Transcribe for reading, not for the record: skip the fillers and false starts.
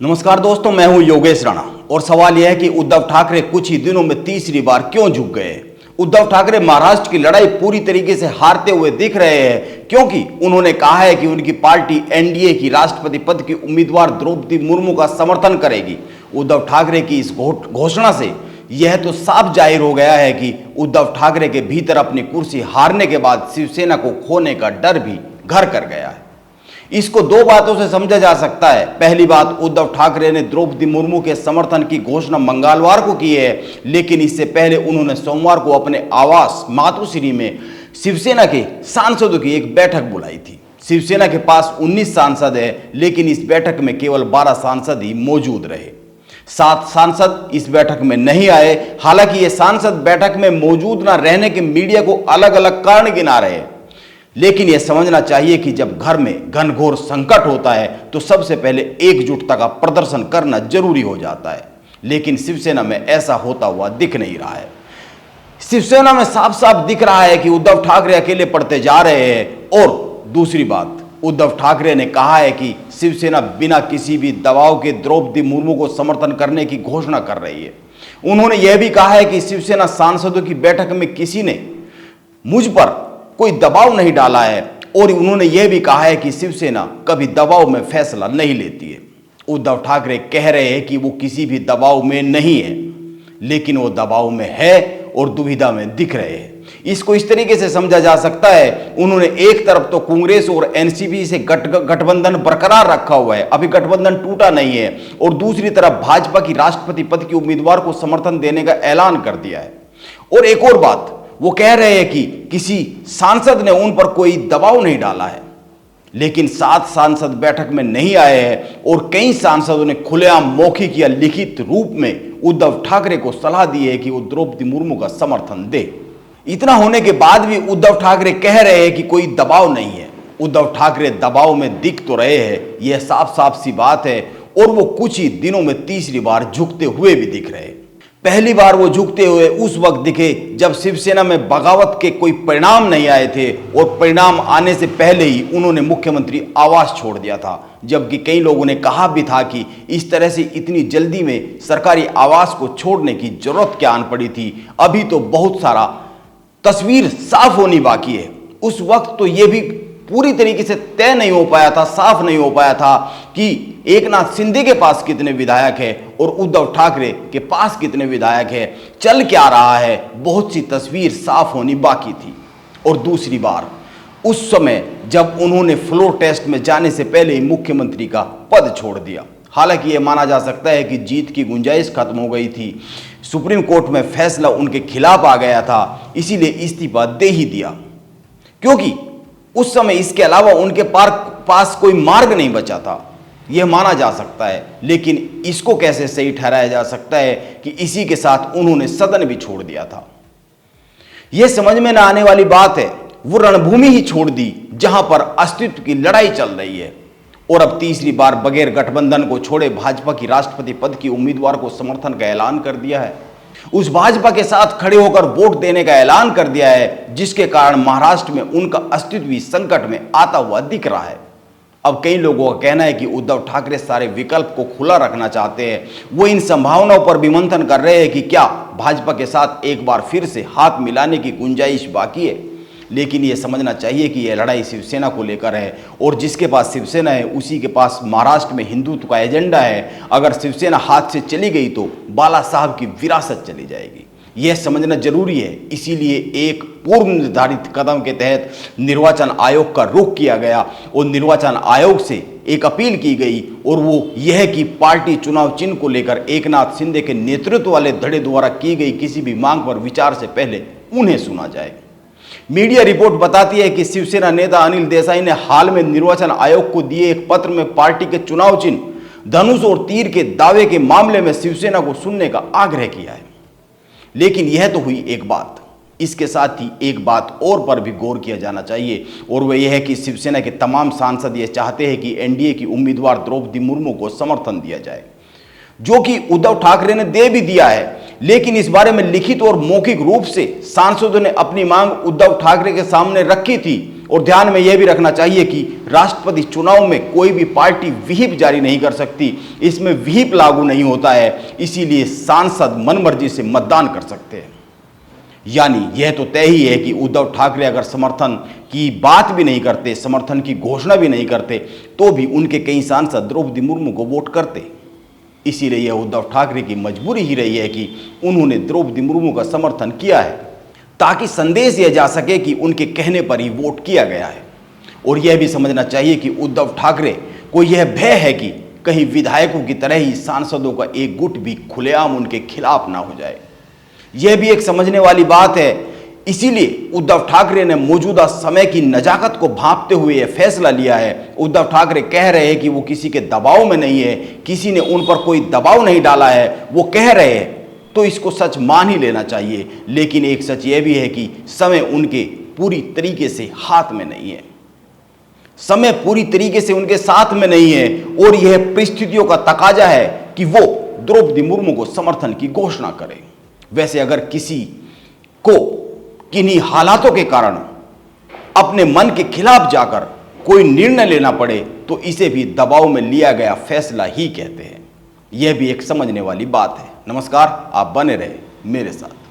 नमस्कार दोस्तों, मैं हूं योगेश राणा और सवाल यह है कि उद्धव ठाकरे कुछ ही दिनों में तीसरी बार क्यों झुक गए। उद्धव ठाकरे महाराष्ट्र की लड़ाई पूरी तरीके से हारते हुए दिख रहे हैं क्योंकि उन्होंने कहा है कि उनकी पार्टी एनडीए की राष्ट्रपति पद की उम्मीदवार द्रौपदी मुर्मू का समर्थन करेगी। उद्धव ठाकरे की इस घोषणा से यह तो साफ जाहिर हो गया है कि उद्धव ठाकरे के भीतर अपनी कुर्सी हारने के बाद शिवसेना को खोने का डर भी घर कर गया है। इसको दो बातों से समझा जा सकता है। पहली बात, उद्धव ठाकरे ने द्रौपदी मुर्मू के समर्थन की घोषणा मंगलवार को की है, लेकिन इससे पहले उन्होंने सोमवार को अपने आवास मातोश्री में शिवसेना के सांसदों की एक बैठक बुलाई थी। शिवसेना के पास 19 सांसद है, लेकिन इस बैठक में केवल 12 सांसद ही मौजूद रहे। 7 सांसद इस बैठक में नहीं आए। हालांकि ये सांसद बैठक में मौजूद न रहने के मीडिया को अलग अलग कारण गिना रहे हैं, लेकिन यह समझना चाहिए कि जब घर में घनघोर संकट होता है तो सबसे पहले एकजुटता का प्रदर्शन करना जरूरी हो जाता है, लेकिन शिवसेना में ऐसा होता हुआ दिख नहीं रहा है। शिवसेना में साफ साफ दिख रहा है कि उद्धव ठाकरे अकेले पड़ते जा रहे हैं। और दूसरी बात, उद्धव ठाकरे ने कहा है कि शिवसेना बिना किसी भी दबाव के द्रौपदी मुर्मू को समर्थन करने की घोषणा कर रही है। उन्होंने यह भी कहा है कि शिवसेना सांसदों की बैठक में किसी ने मुझ पर कोई दबाव नहीं डाला है, और उन्होंने यह भी कहा है कि शिवसेना कभी दबाव में फैसला नहीं लेती है। उद्धव ठाकरे कह रहे हैं कि वो किसी भी दबाव में नहीं है, लेकिन वो दबाव में है और दुविधा में दिख रहे हैं। इसको इस तरीके से समझा जा सकता है, उन्होंने एक तरफ तो कांग्रेस और एनसीपी से गठबंधन बरकरार रखा हुआ है, अभी गठबंधन टूटा नहीं है, और दूसरी तरफ भाजपा की राष्ट्रपति पद की उम्मीदवार को समर्थन देने का ऐलान कर दिया है। और एक और बात, वो कह रहे हैं कि किसी सांसद ने उन पर कोई दबाव नहीं डाला है, लेकिन 7 सांसद बैठक में नहीं आए हैं और कई सांसदों ने खुलेआम मौखिक या लिखित रूप में उद्धव ठाकरे को सलाह दी है कि वो द्रौपदी मुर्मू का समर्थन दे। इतना होने के बाद भी उद्धव ठाकरे कह रहे हैं कि कोई दबाव नहीं है। उद्धव ठाकरे दबाव में दिख तो रहे हैं, यह साफ साफ सी बात है, और वो कुछ ही दिनों में तीसरी बार झुकते हुए भी दिख रहे हैं। पहली बार वो झुकते हुए उस वक्त दिखे जब शिवसेना में बगावत के कोई परिणाम नहीं आए थे, और परिणाम आने से पहले ही उन्होंने मुख्यमंत्री आवास छोड़ दिया था, जबकि कई लोगों ने कहा भी था कि इस तरह से इतनी जल्दी में सरकारी आवास को छोड़ने की जरूरत क्या आन पड़ी थी, अभी तो बहुत सारा तस्वीर साफ होनी बाकी है। उस वक्त तो ये भी पूरी तरीके से तय नहीं हो पाया था, साफ नहीं हो पाया था कि एकनाथ शिंदे के पास कितने विधायक है और उद्धव ठाकरे के पास कितने विधायक है, चल क्या रहा है। बहुत सी तस्वीर साफ होनी बाकी थी। और दूसरी बार उस समय जब उन्होंने फ्लोर टेस्ट में जाने से पहले ही मुख्यमंत्री का पद छोड़ दिया। हालांकि यह माना जा सकता है कि जीत की गुंजाइश खत्म हो गई थी, सुप्रीम कोर्ट में फैसला उनके खिलाफ आ गया था, इसीलिए इस्तीफा दे ही दिया, क्योंकि उस समय इसके अलावा उनके पास कोई मार्ग नहीं बचा था, यह माना जा सकता है। लेकिन इसको कैसे सही ठहराया जा सकता है कि इसी के साथ उन्होंने सदन भी छोड़ दिया था। यह समझ में न आने वाली बात है। वो रणभूमि ही छोड़ दी जहां पर अस्तित्व की लड़ाई चल रही है, और अब तीसरी बार बगैर गठबंधन को छोड़े भाजपा की राष्ट्रपति पद की उम्मीदवार को समर्थन का ऐलान कर दिया है। उस भाजपा के साथ खड़े होकर वोट देने का ऐलान कर दिया है, जिसके कारण महाराष्ट्र में उनका अस्तित्व भी संकट में आता हुआ दिख रहा है। अब कई लोगों का कहना है कि उद्धव ठाकरे सारे विकल्प को खुला रखना चाहते हैं। वो इन संभावनाओं पर भी मंथन कर रहे हैं कि क्या भाजपा के साथ एक बार फिर से हाथ मिलाने की गुंजाइश बाकी है। लेकिन यह समझना चाहिए कि यह लड़ाई शिवसेना को लेकर है, और जिसके पास शिवसेना है उसी के पास महाराष्ट्र में हिंदुत्व का एजेंडा है। अगर शिवसेना हाथ से चली गई तो बाला साहब की विरासत चली जाएगी, यह समझना जरूरी है। इसीलिए एक पूर्व निर्धारित कदम के तहत निर्वाचन आयोग का रुख किया गया, और निर्वाचन आयोग से एक अपील की गई, और वो यह कि पार्टी चुनाव चिन्ह को लेकर एकनाथ शिंदे के नेतृत्व वाले धड़े द्वारा की गई किसी भी मांग पर विचार से पहले उन्हें सुना जाए। मीडिया रिपोर्ट बताती है कि शिवसेना नेता अनिल देसाई ने हाल में निर्वाचन आयोग को दिए एक पत्र में पार्टी के चुनाव चिन्ह धनुष और तीर के दावे के मामले में शिवसेना को सुनने का आग्रह किया है। लेकिन यह तो हुई एक बात, इसके साथ ही एक बात और पर भी गौर किया जाना चाहिए, और वह यह है कि शिवसेना के तमाम सांसद ये चाहते हैं कि एनडीए की उम्मीदवार द्रौपदी मुर्मू को समर्थन दिया जाए, जो कि उद्धव ठाकरे ने दे भी दिया है। लेकिन इस बारे में लिखित और मौखिक रूप से सांसदों ने अपनी मांग उद्धव ठाकरे के सामने रखी थी, और ध्यान में यह भी रखना चाहिए कि राष्ट्रपति चुनाव में कोई भी पार्टी व्हिप जारी नहीं कर सकती, इसमें व्हिप लागू नहीं होता है, इसीलिए सांसद मनमर्जी से मतदान कर सकते हैं। यानी यह तो तय ही है कि उद्धव ठाकरे अगर समर्थन की बात भी नहीं करते, समर्थन की घोषणा भी नहीं करते, तो भी उनके कई सांसद द्रौपदी मुर्मू को वोट करते। इसीलिए यह उद्धव ठाकरे की मजबूरी ही रही है कि उन्होंने द्रौपदी मुर्मू का समर्थन किया है, ताकि संदेश यह जा सके कि उनके कहने पर ही वोट किया गया है। और यह भी समझना चाहिए कि उद्धव ठाकरे को यह भय है कि कहीं विधायकों की तरह ही सांसदों का एक गुट भी खुलेआम उनके खिलाफ ना हो जाए। यह भी एक समझने वाली बात है। इसीलिए उद्धव ठाकरे ने मौजूदा समय की नजाकत को भांपते हुए यह फैसला लिया है। उद्धव ठाकरे कह रहे हैं कि वो किसी के दबाव में नहीं है, किसी ने उन पर कोई दबाव नहीं डाला है, वो कह रहे हैं, तो इसको सच मान ही लेना चाहिए। लेकिन एक सच यह भी है कि समय उनके पूरी तरीके से हाथ में नहीं है, समय पूरी तरीके से उनके साथ में नहीं है, और यह परिस्थितियों का तकाजा है कि वो द्रौपदी मुर्मू को समर्थन की घोषणा करें। वैसे अगर किसी को किन्हीं हालातों के कारण अपने मन के खिलाफ जाकर कोई निर्णय लेना पड़े, तो इसे भी दबाव में लिया गया फैसला ही कहते हैं। यह भी एक समझने वाली बात है। नमस्कार, आप बने रहे मेरे साथ।